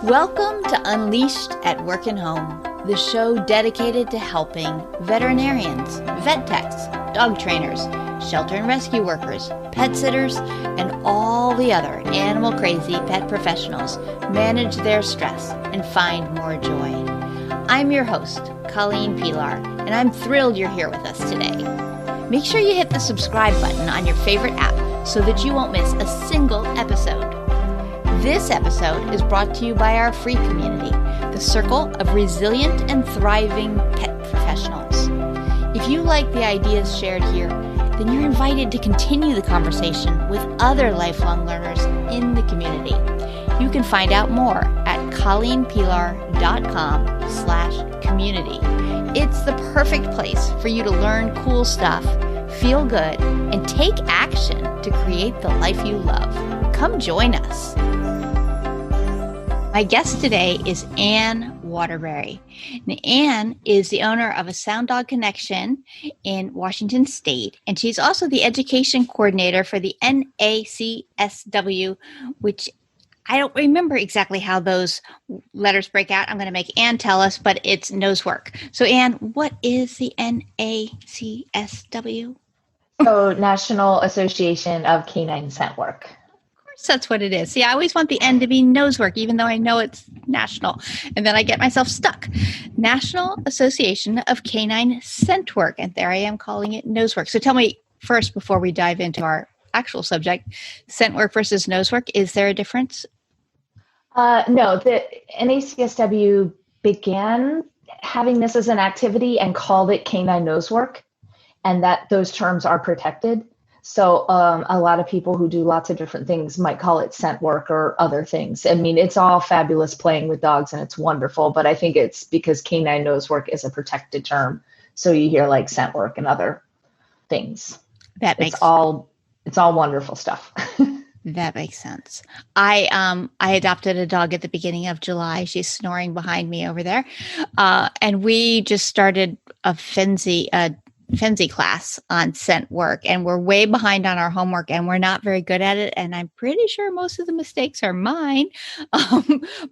Welcome to Unleashed at Work and Home, the show dedicated to helping veterinarians, vet techs, dog trainers, shelter and rescue workers, pet sitters, and all the other animal-crazy pet professionals manage their stress and find more joy. I'm your host, Colleen Pilar, and I'm thrilled you're here with us today. Make sure you hit the subscribe button on your favorite app so that you won't miss a single episode. This episode is brought to you by our free community, the Circle of Resilient and Thriving Pet Professionals. If you like the ideas shared here, then you're invited to continue the conversation with other lifelong learners in the community. You can find out more at colleenpilar.com/community. It's the perfect place for you to learn cool stuff, feel good, and take action to create the life you love. Come join us. My guest today is Ann Waterbury. And Ann is the owner of a Sound Dog Connection in Washington State, and she's also the education coordinator for the NACSW, which I don't remember exactly how those letters break out. I'm going to make Ann tell us, but it's nose work. So Ann, what is the NACSW? So National Association of Canine Scent Work. That's what it is. See, I always want the N to be nose work, even though I know it's national. And then I get myself stuck. National Association of Canine Scent Work. And there I am calling it nose work. So tell me first, before we dive into our actual subject, scent work versus nose work, is there a difference? No, the NACSW began having this as an activity and called it canine nose work, and that those terms are protected. So a lot of people who do lots of different things might call it scent work or other things. I mean, it's all fabulous playing with dogs and it's wonderful, but I think it's because canine nose work is a protected term. So you hear like scent work and other things. It's all wonderful stuff. That makes sense. I adopted a dog at the beginning of July. She's snoring behind me over there. And we just started a Fenzi class on scent work, and we're way behind on our homework and we're not very good at it. And I'm pretty sure most of the mistakes are mine.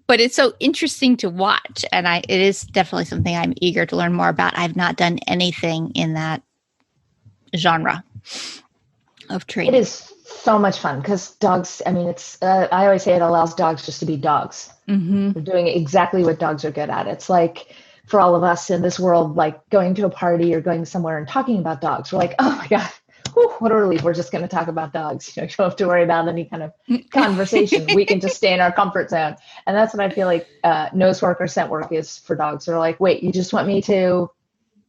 But it's so interesting to watch. And it is definitely something I'm eager to learn more about. I've not done anything in that genre of training. It is so much fun because dogs, I mean, I always say it allows dogs just to be dogs. Mm-hmm. They're doing exactly what dogs are good at. It's like, for all of us in this world, like going to a party or going somewhere and talking about dogs, we're like, oh my God, what a relief. We're just going to talk about dogs. You don't have to worry about any kind of conversation. We can just stay in our comfort zone. And that's what I feel like nose work or scent work is for dogs. They're like, wait, you just want me to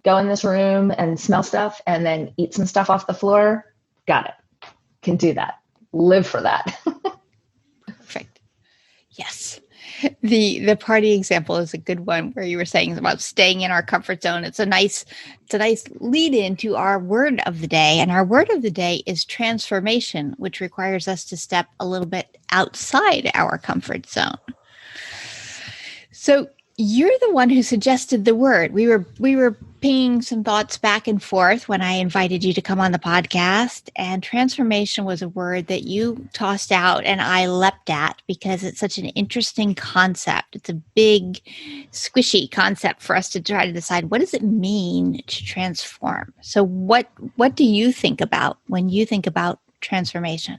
go in this room and smell stuff and then eat some stuff off the floor? Got it. Can do that. Live for that. Perfect. Yes. The party example is a good one where you were saying about staying in our comfort zone. It's a nice lead into our word of the day. And our word of the day is transformation, which requires us to step a little bit outside our comfort zone. So you're the one who suggested the word. We were pinging some thoughts back and forth when I invited you to come on the podcast, and transformation was a word that you tossed out and I leapt at because it's such an interesting concept. It's a big, squishy concept for us to try to decide, what does it mean to transform? So what do you think about when you think about transformation?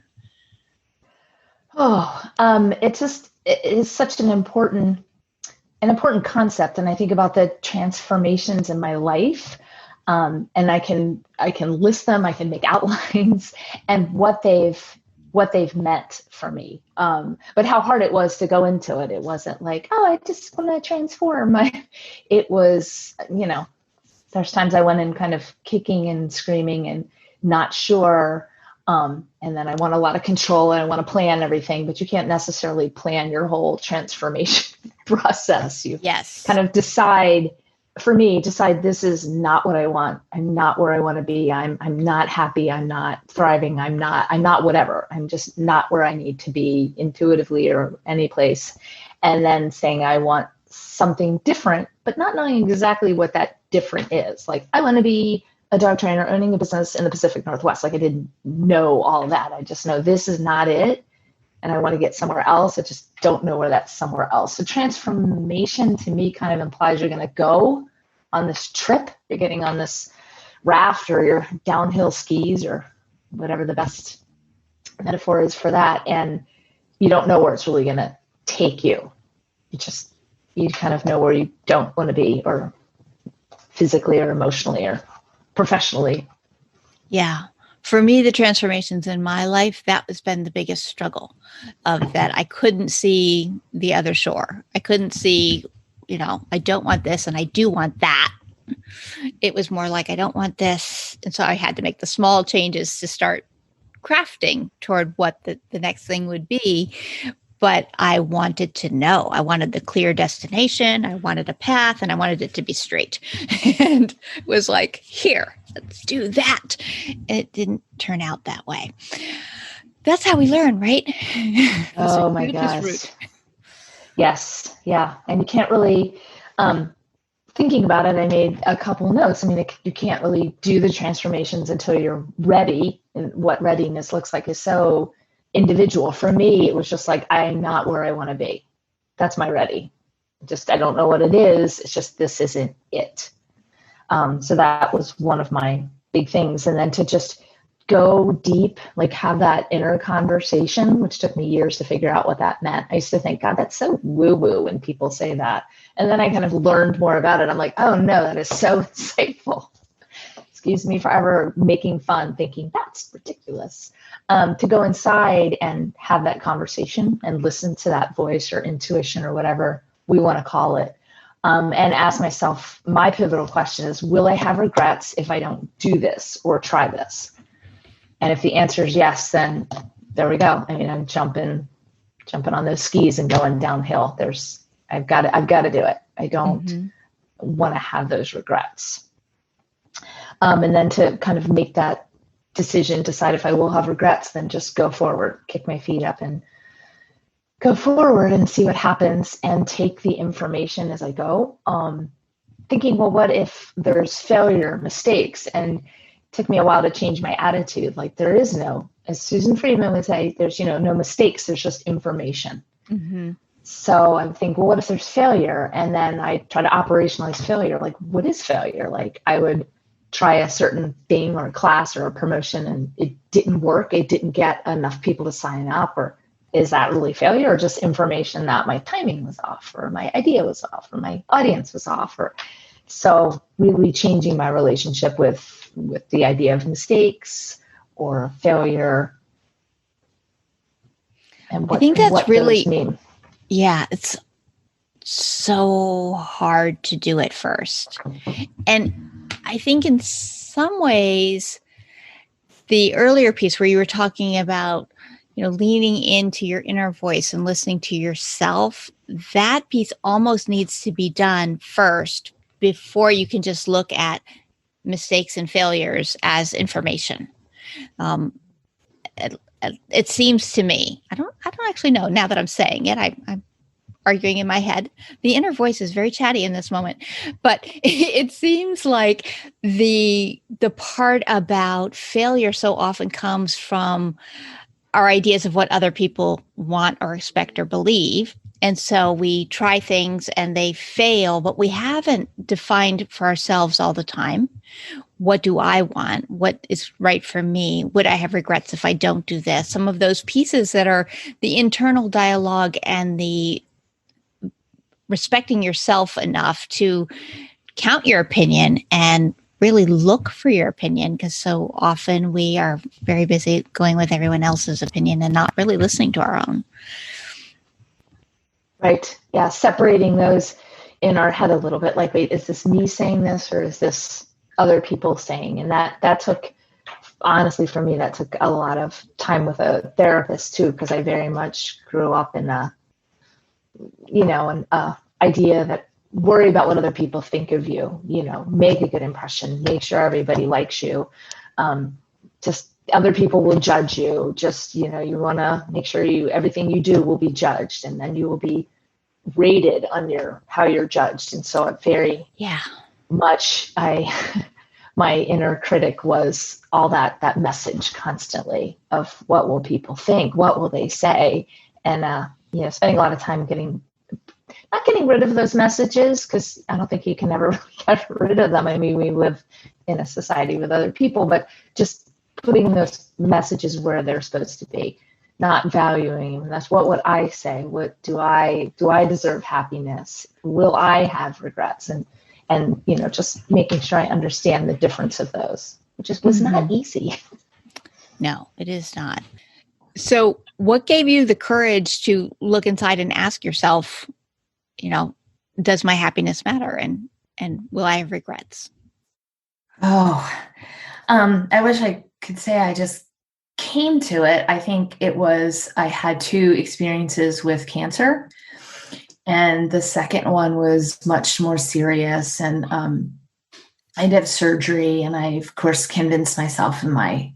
It is such an important concept. And I think about the transformations in my life. And I can list them, I can make outlines and what they've meant for me. But how hard it was to go into it. It wasn't like, oh, I just want to transform. It was, there's times I went in kind of kicking and screaming and not sure. And then I want a lot of control and I want to plan everything, but you can't necessarily plan your whole transformation process. You kind of decide this is not what I want. I'm not where I want to be. I'm not happy. I'm not thriving. I'm not whatever. I'm just not where I need to be intuitively or any place. And then saying I want something different, but not knowing exactly what that different is. Like I want to be a dog trainer owning a business in the Pacific Northwest. Like I didn't know all that. I just know this is not it. and I want to get somewhere else. I just don't know where that's somewhere else. So transformation to me kind of implies you're going to go on this trip. You're getting on this raft or your downhill skis or whatever the best metaphor is for that. And you don't know where it's really going to take you. You kind of know where you don't want to be, or physically or emotionally or professionally. Yeah. For me, the transformations in my life, that has been the biggest struggle of that. I couldn't see the other shore. I couldn't see, I don't want this and I do want that. It was more like, I don't want this. And so I had to make the small changes to start crafting toward what the next thing would be. But I wanted to know. I wanted the clear destination. I wanted a path, and I wanted it to be straight. And it was like, here, let's do that. It didn't turn out that way. That's how we learn, right? Oh my gosh. Yes. Yeah. And you can't really, thinking about it, I made a couple notes. I mean, you can't really do the transformations until you're ready. And what readiness looks like is so individual. For me, it was just like, I'm not where I want to be. That's my ready. I don't know what it is. It's just, this isn't it. So that was one of my big things. And then to just go deep, like have that inner conversation, which took me years to figure out what that meant. I used to think, God, that's so woo-woo when people say that. And then I kind of learned more about it. I'm like, oh no, that is so insightful. Excuse me for ever making fun, thinking that's ridiculous. To go inside and have that conversation and listen to that voice or intuition or whatever we want to call it. And ask myself, my pivotal question is, will I have regrets if I don't do this or try this? And if the answer is yes, then there we go. I mean, I'm jumping on those skis and going downhill. I've got to do it. I don't want to have those regrets. And then to kind of make that decision, decide if I will have regrets, then just go forward, kick my feet up and go forward and see what happens and take the information as I go. Thinking, well, what if there's failure, mistakes? And it took me a while to change my attitude. Like, there is no, as Susan Friedman would say, there's, no mistakes. There's just information. Mm-hmm. So I think, well, what if there's failure? And then I try to operationalize failure. Like, what is failure? Like, I would try a certain thing or a class or a promotion and it didn't work. It didn't get enough people to sign up. Or is that really failure, or just information that my timing was off, or my idea was off, or my audience was off? Or so really changing my relationship with the idea of mistakes or failure. And I think that's what really those mean. Yeah, it's so hard to do it first. And I think in some ways, the earlier piece where you were talking about, leaning into your inner voice and listening to yourself, that piece almost needs to be done first before you can just look at mistakes and failures as information. It seems to me, I don't actually know now that I'm saying it. I'm arguing in my head. The inner voice is very chatty in this moment, but it seems like the part about failure so often comes from our ideas of what other people want or expect or believe. And so we try things and they fail, but we haven't defined for ourselves all the time. What do I want? What is right for me? Would I have regrets if I don't do this? Some of those pieces that are the internal dialogue and the respecting yourself enough to count your opinion and really look for your opinion, because so often we are very busy going with everyone else's opinion and not really listening to our own. Right. Yeah. Separating those in our head a little bit. Like, wait, is this me saying this, or is this other people saying? And that took, honestly, for me, that took a lot of time with a therapist too, because I very much grew up in an idea that worry about what other people think of you, make a good impression, make sure everybody likes you. Just other people will judge you. Just, you want to make sure everything you do will be judged, and then you will be rated on how you're judged. And so it very much, I my inner critic was all that message constantly of what will people think? What will they say? And, spending a lot of time not getting rid of those messages, because I don't think you can ever really get rid of them. I mean, we live in a society with other people, but just putting those messages where they're supposed to be, not valuing them. That's what would I say? What do I deserve happiness? Will I have regrets? And just making sure I understand the difference of those, which was not easy. No, it is not. So what gave you the courage to look inside and ask yourself, does my happiness matter? And will I have regrets? I wish I could say I just came to it. I think I had 2 experiences with cancer, and the second one was much more serious. And I did have surgery, and I, of course, convinced myself in my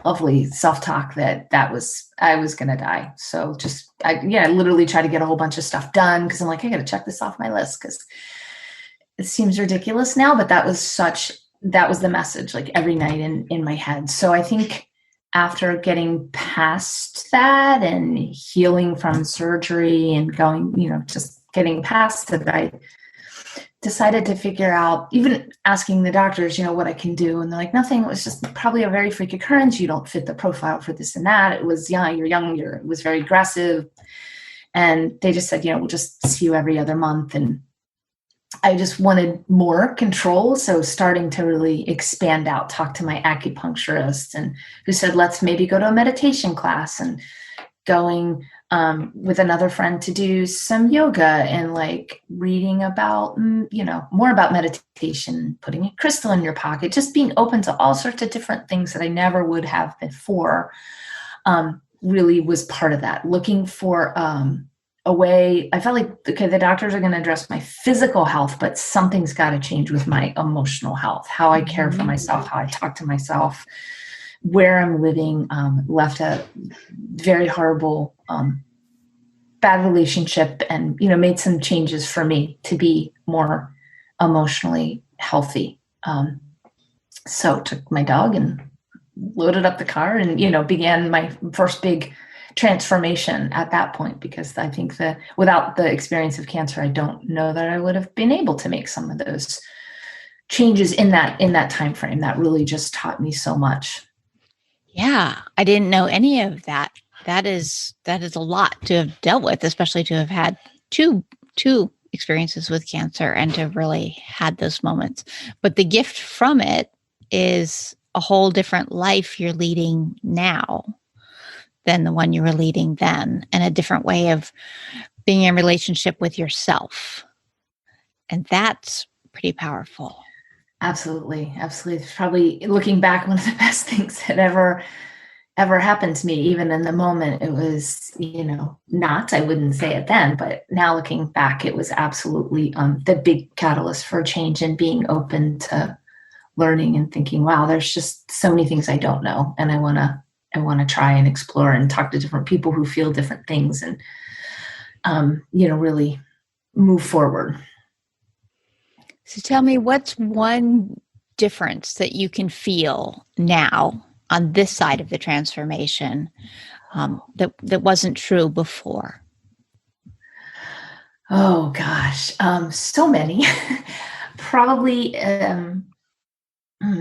lovely self-talk that I was going to die. So I literally tried to get a whole bunch of stuff done, because I'm like, I got to check this off my list, because it seems ridiculous now, but that was the message, like every night in my head. So I think after getting past that and healing from surgery and going, just getting past it, I decided to figure out, even asking the doctors, what I can do. And they're like, nothing. It was just probably a very freak occurrence. You don't fit the profile for this and that. It was, you're young, it was very aggressive. And they just said, we'll just see you every other month. And I just wanted more control. So starting to really expand out, talk to my acupuncturist, and who said, let's maybe go to a meditation class, and going with another friend to do some yoga, and reading about, more about meditation, putting a crystal in your pocket, just being open to all sorts of different things that I never would have before, really was part of that. Looking for a way, I felt like, okay, the doctors are going to address my physical health, but something's got to change with my emotional health, how I care for myself, how I talk to myself, where I'm living. Left a very horrible, bad relationship, and, made some changes for me to be more emotionally healthy. So took my dog and loaded up the car, and, began my first big transformation at that point, because I think that without the experience of cancer, I don't know that I would have been able to make some of those changes in that time frame. That really just taught me so much. Yeah, I didn't know any of that. That is a lot to have dealt with, especially to have had two experiences with cancer and to have really had those moments. But the gift from it is a whole different life you're leading now than the one you were leading then, and a different way of being in relationship with yourself. And that's pretty powerful. Absolutely. Absolutely. It's probably, looking back, one of the best things that ever happened to me. Even in the moment, it was, I wouldn't say it then, but now looking back, it was absolutely the big catalyst for change, and being open to learning and thinking, wow, there's just so many things I don't know. And I want to try and explore and talk to different people who feel different things, and, really move forward. So tell me, what's one difference that you can feel now on this side of the transformation that wasn't true before? Oh gosh, so many. Probably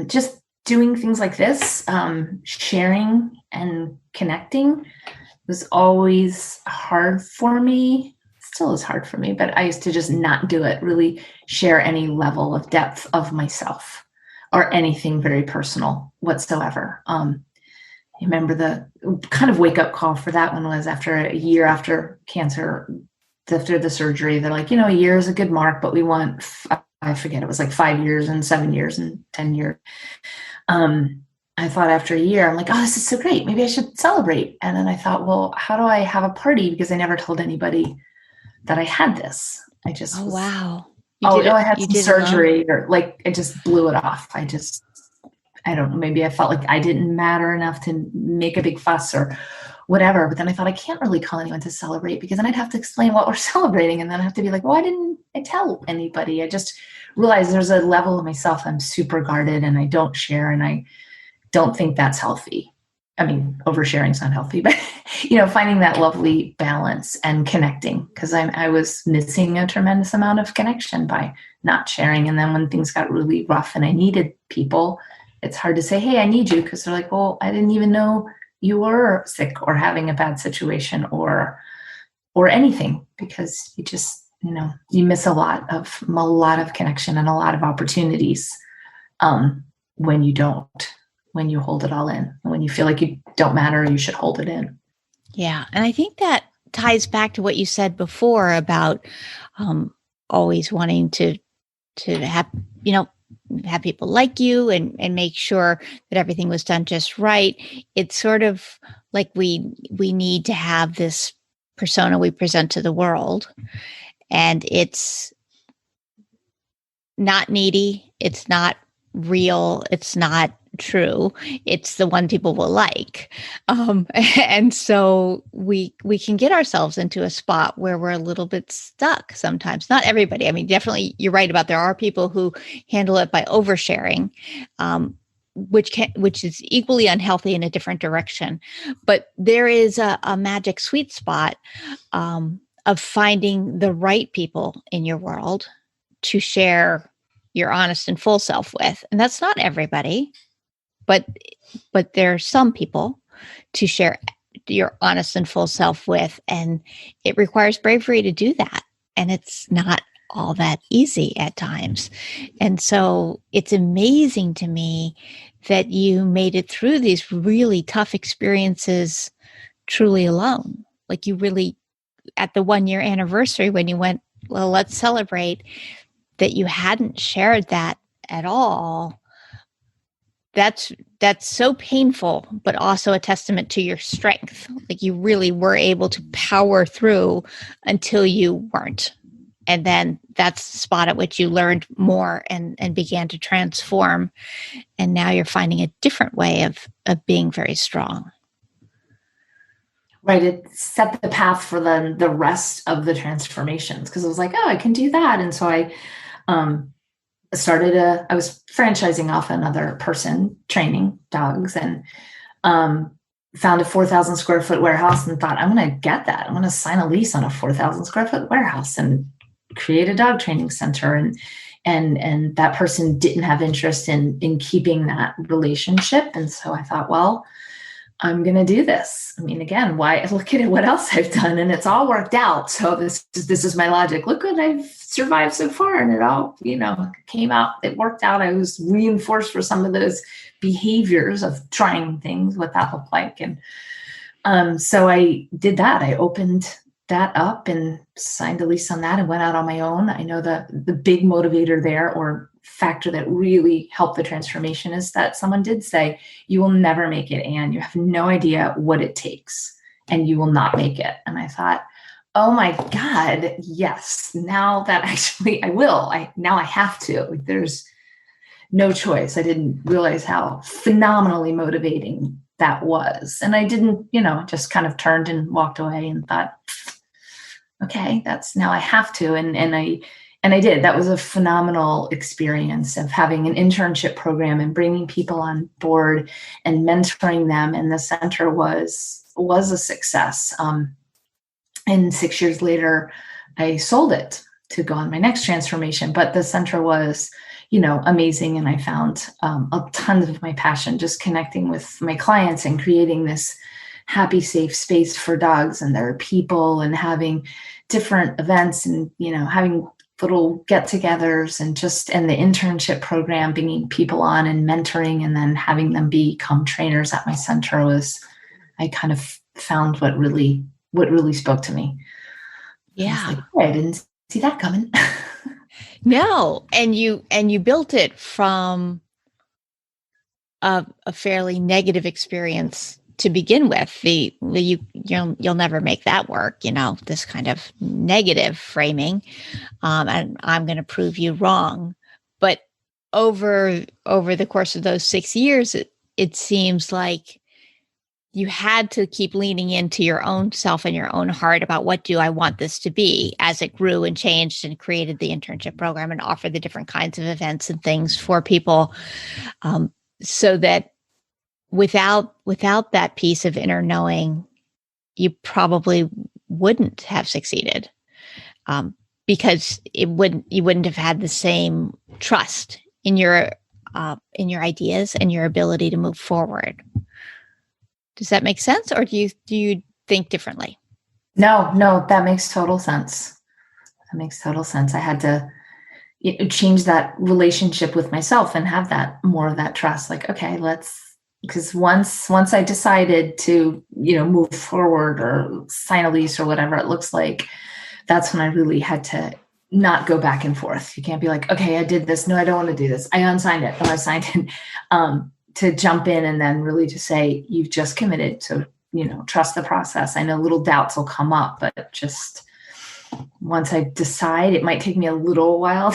just doing things like this, sharing and connecting was always hard for me. Still is hard for me, but I used to just not do it, really share any level of depth of myself or anything very personal whatsoever. I remember the kind of wake up call for that one was after a year after cancer, after the surgery. They're like, a year is a good mark, but we want, I forget, it was like 5 years and 7 years and 10 years. I thought after a year, I'm like, oh, this is so great. Maybe I should celebrate. And then I thought, well, how do I have a party? Because I never told anybody that I had this. I just, wow. I had some surgery, or I just blew it off. I don't know, maybe I felt like I didn't matter enough to make a big fuss or whatever. But then I thought I can't really call anyone to celebrate because then I'd have to explain what we're celebrating. And then I have to be like, why didn't I tell anybody? I just realized there's a level of myself I'm super guarded and I don't share, and I don't think that's healthy. I mean, oversharing is not healthy, but finding that lovely balance and connecting, because I was missing a tremendous amount of connection by not sharing. And then when things got really rough and I needed people, it's hard to say, hey, I need you, because they're like, well, I didn't even know you were sick or having a bad situation or anything, because you just, you miss a lot of connection and a lot of opportunities when you hold it all in, and when you feel like you don't matter, you should hold it in. Yeah. And I think that ties back to what you said before about always wanting to have, have people like you and make sure that everything was done just right. It's sort of like we need to have this persona we present to the world, and it's not needy. It's not real. It's not true. It's the one people will like. And so we can get ourselves into a spot where we're a little bit stuck sometimes. Not everybody. I mean, definitely you're right about there are people who handle it by oversharing, which is equally unhealthy in a different direction. But there is a magic sweet spot of finding the right people in your world to share your honest and full self with. And that's not everybody, but there are some people to share your honest and full self with. And it requires bravery to do that. And it's not all that easy at times. And so it's amazing to me that you made it through these really tough experiences truly alone. Like you really, at the 1-year anniversary when you went, well, let's celebrate, that you hadn't shared that at all. That's so painful, but also a testament to your strength. Like you really were able to power through until you weren't. And then that's the spot at which you learned more and began to transform. And now you're finding a different way of being very strong. Right. It set the path for the rest of the transformations, because I was like, oh, I can do that. And so I I was franchising off another person training dogs, and found a 4,000 square foot warehouse and thought, I'm going to get that. I'm going to sign a lease on a 4,000 square foot warehouse and create a dog training center. And that person didn't have interest in keeping that relationship. And so I thought, well, I'm going to do this. I mean, again, why look at what else I've done, and it's all worked out. So this is my logic. Look what I've survived so far. And it all, came out, it worked out. I was reinforced for some of those behaviors of trying things, what that looked like. And so I did that. I opened that up and signed a lease on that and went out on my own. I know the big motivator there, or factor that really helped the transformation, is that someone did say, you will never make it, Anne. You have no idea what it takes, and you will not make it. And I thought, oh my God, yes. Now that actually I will. Now I have to. There's no choice. I didn't realize how phenomenally motivating that was. And I didn't, just kind of turned and walked away and thought, okay, that's now I have to. And I did. That was a phenomenal experience of having an internship program and bringing people on board and mentoring them. And the center was a success. And 6 years later, I sold it to go on my next transformation. But the center was, amazing. And I found a ton of my passion just connecting with my clients and creating this happy, safe space for dogs and their people, and having different events and, having little get-togethers and the internship program, bringing people on and mentoring, and then having them become trainers at my center I kind of found what really spoke to me. Yeah. I was like, oh, I didn't see that coming. No. And you built it from a fairly negative experience to begin with. You'll never make that work, this kind of negative framing. And I'm going to prove you wrong. But over the course of those 6 years, it seems like you had to keep leaning into your own self and your own heart about what do I want this to be as it grew and changed and created the internship program and offered the different kinds of events and things for people. So that without that piece of inner knowing, you probably wouldn't have succeeded, because you wouldn't have had the same trust in your ideas and your ability to move forward. Does that make sense, or do you think differently? No, that makes total sense. That makes total sense. I had to change that relationship with myself and have that more of that trust. Like, okay, because once I decided to, move forward or sign a lease or whatever it looks like, that's when I really had to not go back and forth. You can't be like, okay, I did this. No, I don't want to do this. I unsigned it. No, I signed it. To jump in and then really to say, you've just committed to, trust the process. I know little doubts will come up, but just once I decide, it might take me a little while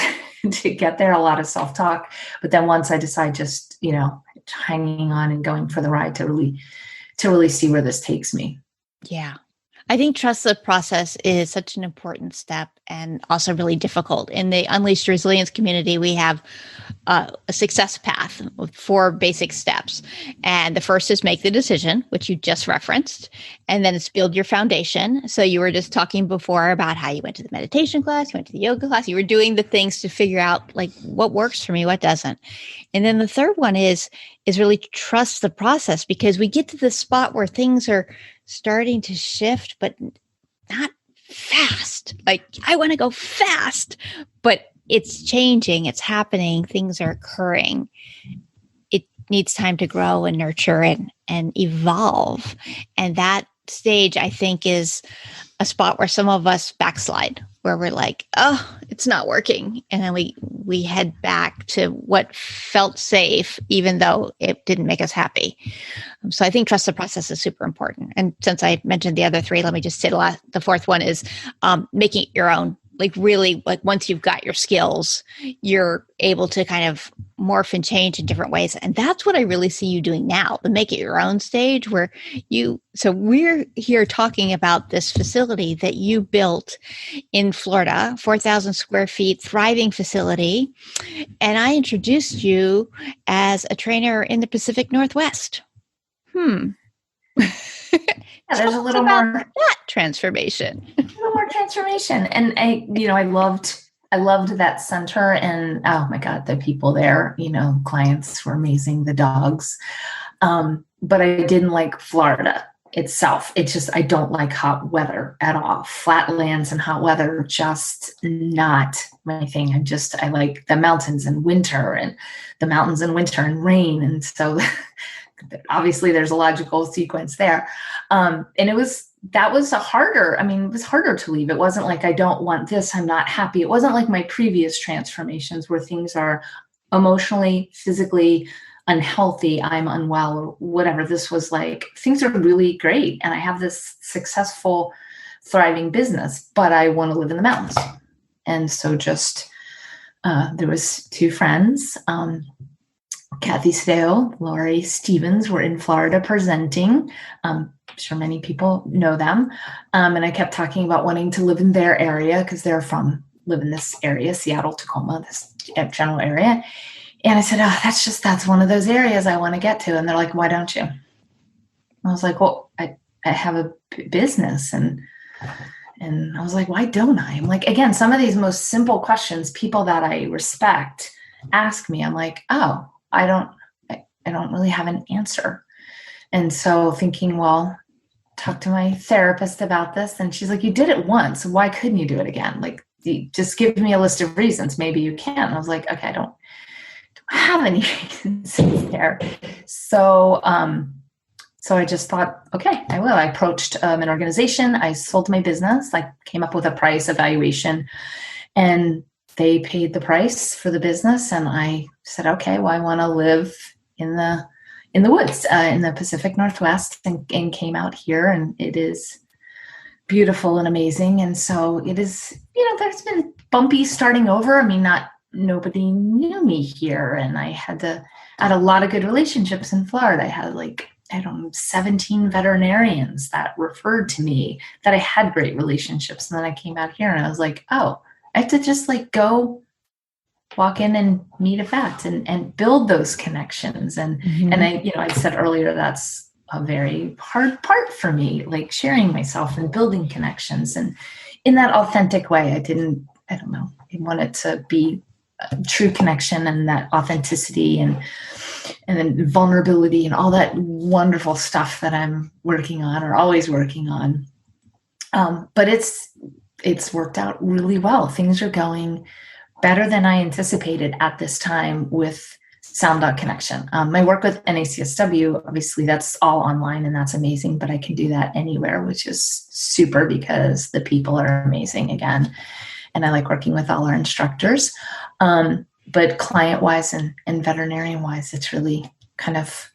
to get there, a lot of self-talk. But then once I decide, just, hanging on and going for the ride to really see where this takes me. Yeah. I think trust the process is such an important step and also really difficult. In the Unleashed Resilience community, we have a success path with 4 basic steps. And the first is make the decision, which you just referenced. And then it's build your foundation. So you were just talking before about how you went to the meditation class, you went to the yoga class, you were doing the things to figure out like what works for me, what doesn't. And then the third one is really trust the process, because we get to the spot where things are starting to shift, but not fast. Like I want to go fast, but it's changing, it's happening, things are occurring. It needs time to grow and nurture and evolve. And that stage, I think, is a spot where some of us backslide, where we're like, oh, it's not working. And then we head back to what felt safe, even though it didn't make us happy. So I think trust the process is super important. And since I mentioned the other 3, let me just say the fourth one is making it your own. Like really, like once you've got your skills, you're able to kind of morph and change in different ways. And that's what I really see you doing now, the make it your own stage, where so we're here talking about this facility that you built in Florida, 4,000 square feet, thriving facility. And I introduced you as a trainer in the Pacific Northwest. Yeah, there's a little more that transformation. A little more transformation. And I loved that center, and oh my God, the people there, clients were amazing, the dogs. But I didn't like Florida itself. It's just, I don't like hot weather at all. Flatlands and hot weather, just not my thing. I like the mountains in winter and rain. And so obviously there's a logical sequence there. And it was harder to leave. It wasn't like, I don't want this, I'm not happy. It wasn't like my previous transformations where things are emotionally, physically unhealthy, I'm unwell or whatever. This was like, things are really great. And I have this successful, thriving business, but I want to live in the mountains. And so just, there was 2 friends, Kathy Steo, Lori Stevens were in Florida presenting. I'm sure many people know them. And I kept talking about wanting to live in their area because live in this area, Seattle, Tacoma, this general area. And I said, oh, that's one of those areas I want to get to. And they're like, why don't you? I was like, well, I have a business. And I was like, why don't I? I'm like, again, some of these most simple questions, people that I respect ask me, I'm like, oh, I don't really have an answer. And so thinking, well, talk to my therapist about this. And she's like, you did it once. Why couldn't you do it again? Like, just give me a list of reasons. Maybe you can. And I was like, okay, I don't have any reasons there. So I just thought, okay, I will. I approached an organization. I sold my business. I came up with a price evaluation, and they paid the price for the business. And I said, okay, well, I want to live in the woods, in the Pacific Northwest, and came out here, and it is beautiful and amazing. And so it is, there's been bumpy starting over. I mean, nobody knew me here. And I had a lot of good relationships in Florida. I I don't know, 17 veterinarians that referred to me, that I had great relationships. And then I came out here and I was like, oh, I have to just like go walk in and meet a vet and build those connections. And I said earlier, that's a very hard part for me, like sharing myself and building connections. And in that authentic way, I want it to be a true connection and that authenticity and then vulnerability and all that wonderful stuff that I'm working on or always working on. But it's worked out really well. Things are going better than I anticipated at this time with Sound Connection. My work with NACSW, obviously that's all online and that's amazing, but I can do that anywhere, which is super because the people are amazing again. And I like working with all our instructors. But client-wise and veterinarian-wise, it's really kind of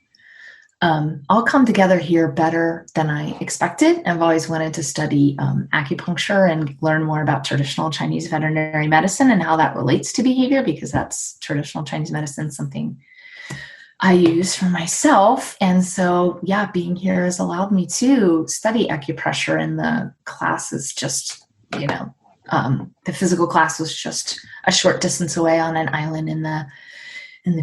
all come together here better than I expected. I've always wanted to study acupuncture and learn more about traditional Chinese veterinary medicine and how that relates to behavior, because that's traditional Chinese medicine, something I use for myself. And so, being here has allowed me to study acupressure, and the class is just, the physical class was just a short distance away on an island in the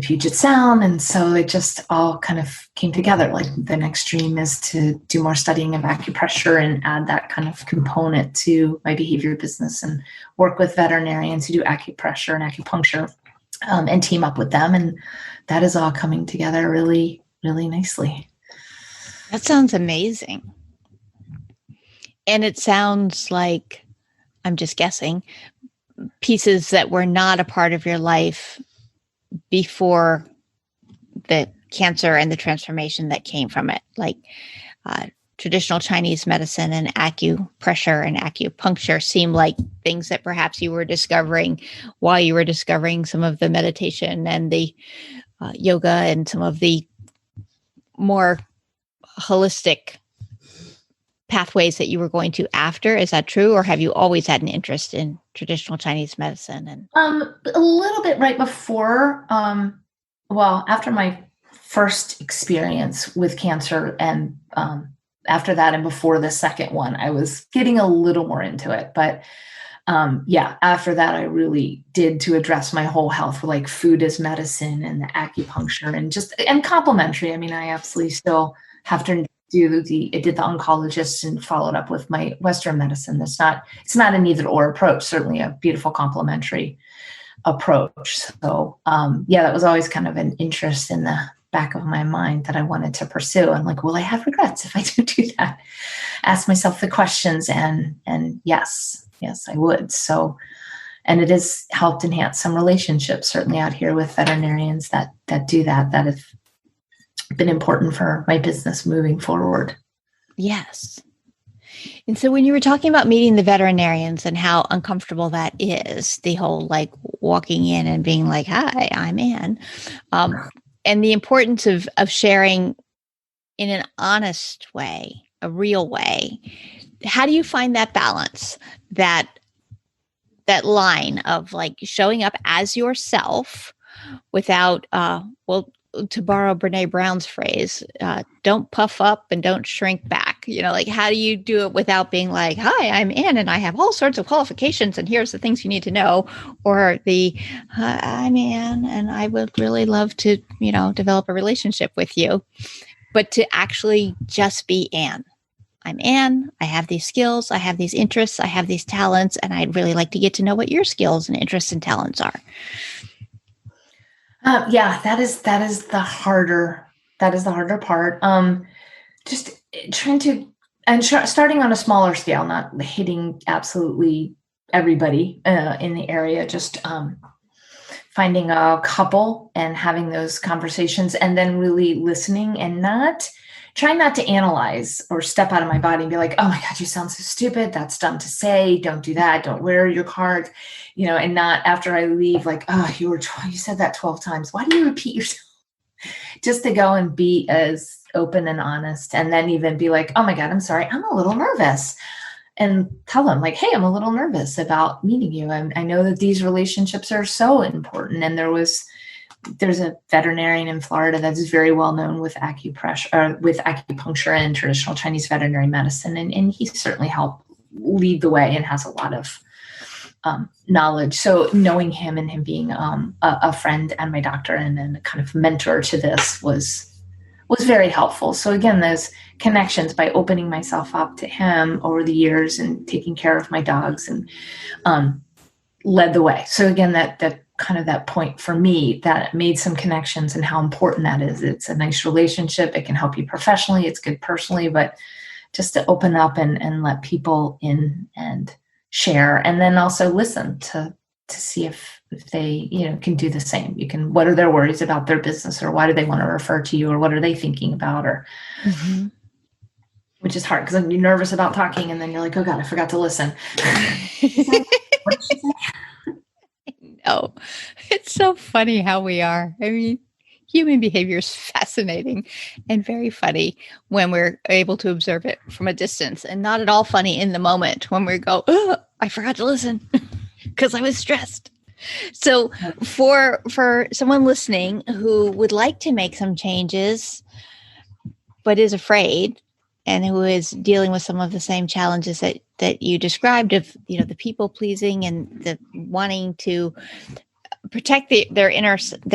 Puget Sound. And so it just all kind of came together. Like the next dream is to do more studying of acupressure and add that kind of component to my behavior business and work with veterinarians who do acupressure and acupuncture and team up with them. And that is all coming together really, really nicely. That sounds amazing. And it sounds like, I'm just guessing, pieces that were not a part of your life before the cancer and the transformation that came from it, like traditional Chinese medicine and acupressure and acupuncture seem like things that perhaps you were discovering while you were discovering some of the meditation and the yoga and some of the more holistic pathways that you were going to after. Is that true? Or have you always had an interest in traditional Chinese medicine? And a little bit right before, after my first experience with cancer, and after that and before the second one, I was getting a little more into it. But after that, I really did to address my whole health, like food as medicine and the acupuncture and complementary. I mean, I absolutely still have to I did the oncologist and followed up with my Western medicine. It's not an either or approach, certainly a beautiful complementary approach. So that was always kind of an interest in the back of my mind that I wanted to pursue. I'm like, will I have regrets if I do that? Ask myself the questions and yes, I would. So, and it has helped enhance some relationships, certainly out here with veterinarians that do that have been important for my business moving forward. Yes. And so when you were talking about meeting the veterinarians and how uncomfortable that is, the whole like walking in and being like, hi, I'm Ann, and the importance of sharing in an honest way, a real way, how do you find that balance, that line of like showing up as yourself without, to borrow Brene Brown's phrase, don't puff up and don't shrink back. Like how do you do it without being like, hi, I'm Ann and I have all sorts of qualifications and here's the things you need to know, or I'm Ann and I would really love to, develop a relationship with you, but to actually just be Ann. I'm Ann, I have these skills, I have these interests, I have these talents, and I'd really like to get to know what your skills and interests and talents are. That is the harder part. Just trying to, and starting on a smaller scale, not hitting absolutely everybody in the area, just finding a couple and having those conversations, and then really listening and trying not to analyze or step out of my body and be like, oh my God, you sound so stupid. That's dumb to say. Don't do that. Don't wear your cards, and not after I leave, like, oh, you said that 12 times. Why do you repeat yourself? Just to go and be as open and honest, and then even be like, oh my God, I'm sorry. I'm a little nervous, and tell them like, hey, I'm a little nervous about meeting you. I know that these relationships are so important. And there was there's a veterinarian in Florida that's very well known with acupressure, with acupuncture and traditional Chinese veterinary medicine. And he certainly helped lead the way and has a lot of knowledge. So knowing him and him being a friend and my doctor and then a kind of mentor to this was very helpful. So again, those connections by opening myself up to him over the years and taking care of my dogs and led the way. So again, that kind of that point for me that made some connections and how important that is. It's a nice relationship. It can help you professionally. It's good personally, but just to open up and let people in and share, and then also listen to see if they, can do the same. What are their worries about their business, or why do they want to refer to you, or what are they thinking about, or which is hard because you're nervous about talking and then you're like, oh God, I forgot to listen. What did she say? No, it's so funny how we are. I mean, human behavior is fascinating and very funny when we're able to observe it from a distance, and not at all funny in the moment when we go, oh, I forgot to listen because I was stressed. So for someone listening who would like to make some changes, but is afraid, and who is dealing with some of the same challenges that you described of, the people pleasing and the wanting to protect their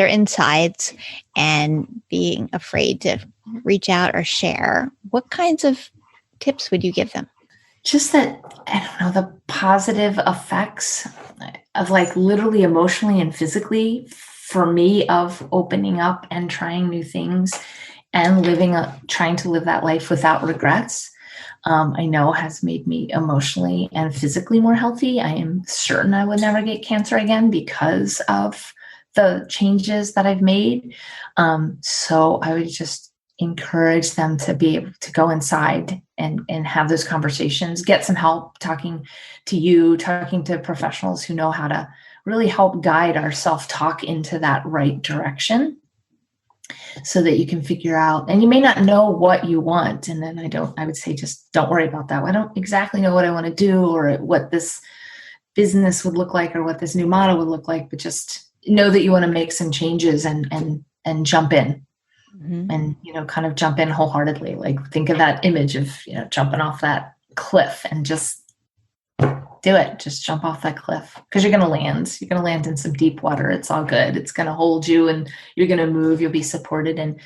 insides and being afraid to reach out or share, what kinds of tips would you give them? Just that, I don't know, the positive effects of literally emotionally and physically for me of opening up and trying new things and trying to live that life without regrets. I know has made me emotionally and physically more healthy. I am certain I would never get cancer again because of the changes that I've made. So I would just encourage them to be able to go inside and have those conversations, get some help talking to professionals who know how to really help guide our self-talk into that right direction, so that you can figure out, and you may not know what you want. And then I would say, just don't worry about that. I don't exactly know what I want to do or what this business would look like or what this new model would look like, but just know that you want to make some changes and jump in and, kind of jump in wholeheartedly. Think of that image of, jumping off that cliff and just do it. Just jump off that cliff, because you're going to land. You're going to land in some deep water. It's all good. It's going to hold you and you're going to move. You'll be supported. And,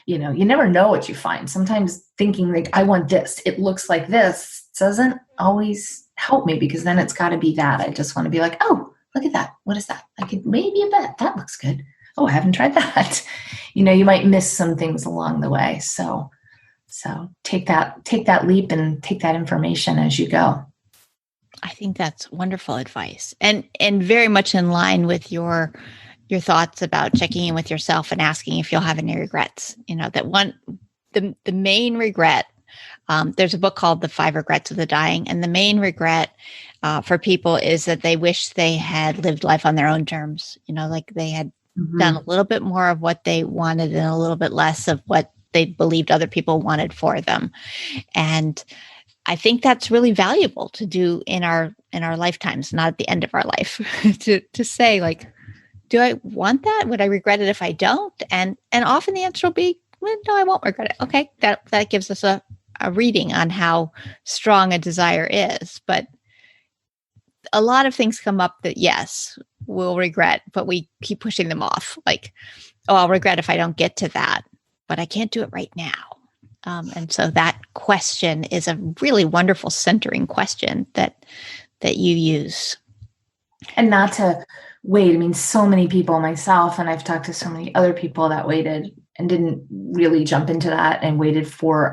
you never know what you find. Sometimes thinking I want this, it looks like this, doesn't always help me, because then it's got to be that. I just want to be like, oh, look at that. What is that? I could maybe a bet that looks good. Oh, I haven't tried that. You might miss some things along the way. So take that leap and take that information as you go. I think that's wonderful advice, and very much in line with your thoughts about checking in with yourself and asking if you'll have any regrets. The main regret. There's a book called The 5 Regrets of the Dying, and the main regret for people is that they wish they had lived life on their own terms. They had done a little bit more of what they wanted and a little bit less of what they believed other people wanted for them, and I think that's really valuable to do in our lifetimes, not at the end of our life, to say, do I want that? Would I regret it if I don't? And often the answer will be, well, no, I won't regret it. Okay. That gives us a reading on how strong a desire is. But a lot of things come up that, yes, we'll regret, but we keep pushing them off. I'll regret if I don't get to that, but I can't do it right now. And so that question is a really wonderful centering question that you use. And not to wait. I mean, so many people, myself, and I've talked to so many other people that waited and didn't really jump into that and waited for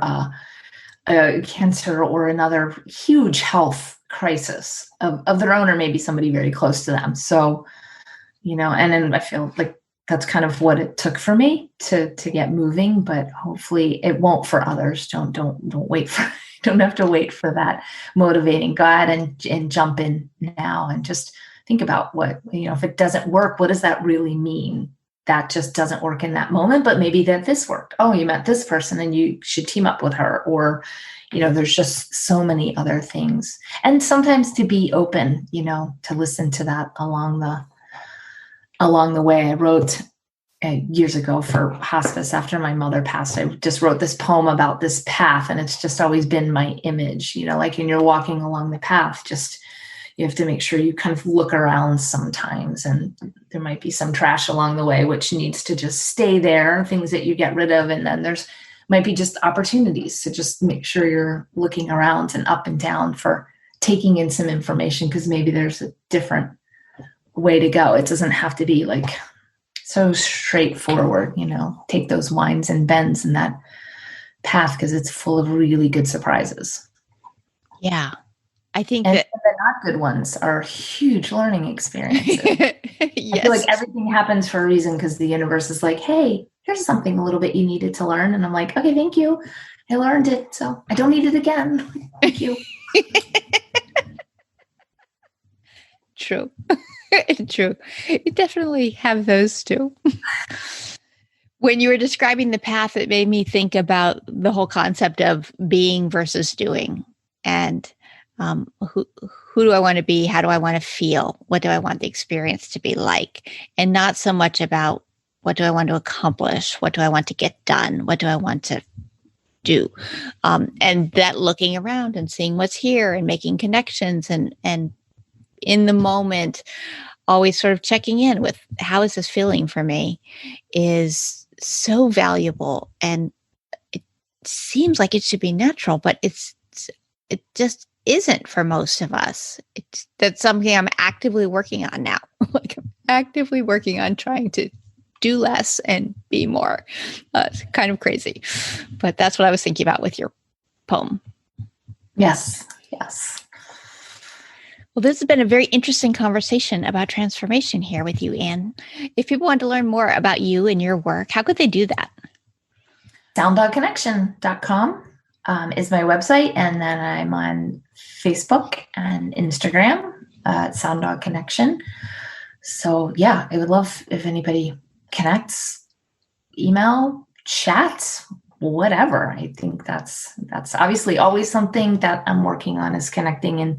a cancer or another huge health crisis of their own, or maybe somebody very close to them. So, and then I feel like that's kind of what it took for me to get moving, but hopefully it won't for others. Don't wait for, don't have to wait for that motivating. Go ahead and jump in now and just think about what, if it doesn't work, what does that really mean? That just doesn't work in that moment, but maybe that this worked. Oh, you met this person and you should team up with her, or, there's just so many other things. And sometimes to be open, to listen to that along the way. I wrote years ago for hospice after my mother passed. I just wrote this poem about this path, and it's just always been my image, like when you're walking along the path, just you have to make sure you kind of look around sometimes, and there might be some trash along the way, which needs to just stay there, things that you get rid of. And then there's might be just opportunities to just make sure you're looking around and up and down for taking in some information, because maybe there's a different way to go. It doesn't have to be like so straightforward, take those winds and bends in that path, because it's full of really good surprises. Yeah. I think and that the not good ones are huge learning experiences. Yes. I feel like everything happens for a reason, because the universe is like, hey, here's something a little bit you needed to learn. And I'm like, okay, thank you. I learned it, so I don't need it again. Thank you. True. True. You definitely have those too. When you were describing the path, it made me think about the whole concept of being versus doing. And who do I want to be? How do I want to feel? What do I want the experience to be like? And not so much about what do I want to accomplish? What do I want to get done? What do I want to do? And that looking around and seeing what's here and making connections and in the moment, always sort of checking in with how is this feeling for me is so valuable. And it seems like it should be natural, but it just isn't for most of us. That's something I'm actively working on now. Like I'm actively working on trying to do less and be more. It's kind of crazy, but that's what I was thinking about with your poem. Yes. Well, this has been a very interesting conversation about transformation here with you, Anne. If people want to learn more about you and your work, how could they do that? sounddogconnection.com is my website. And then I'm on Facebook and Instagram at Sound Dog Connection. So yeah, I would love if anybody connects, email, chat, whatever. I think that's obviously always something that I'm working on, is connecting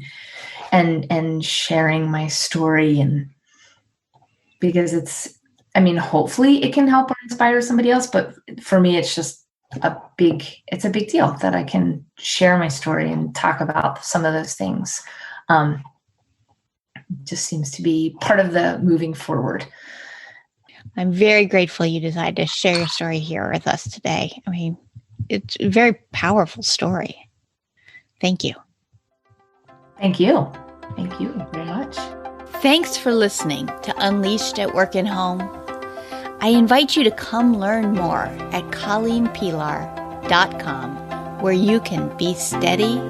and sharing my story. And because hopefully it can help or inspire somebody else. But for me, it's just a big deal that I can share my story and talk about some of those things. Just seems to be part of the moving forward. I'm very grateful you decided to share your story here with us today. I mean, it's a very powerful story. Thank you. Thank you. Thank you very much. Thanks for listening to Unleashed at Work and Home. I invite you to come learn more at colleenpilar.com, where you can be steady,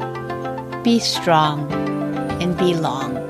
be strong, and be long.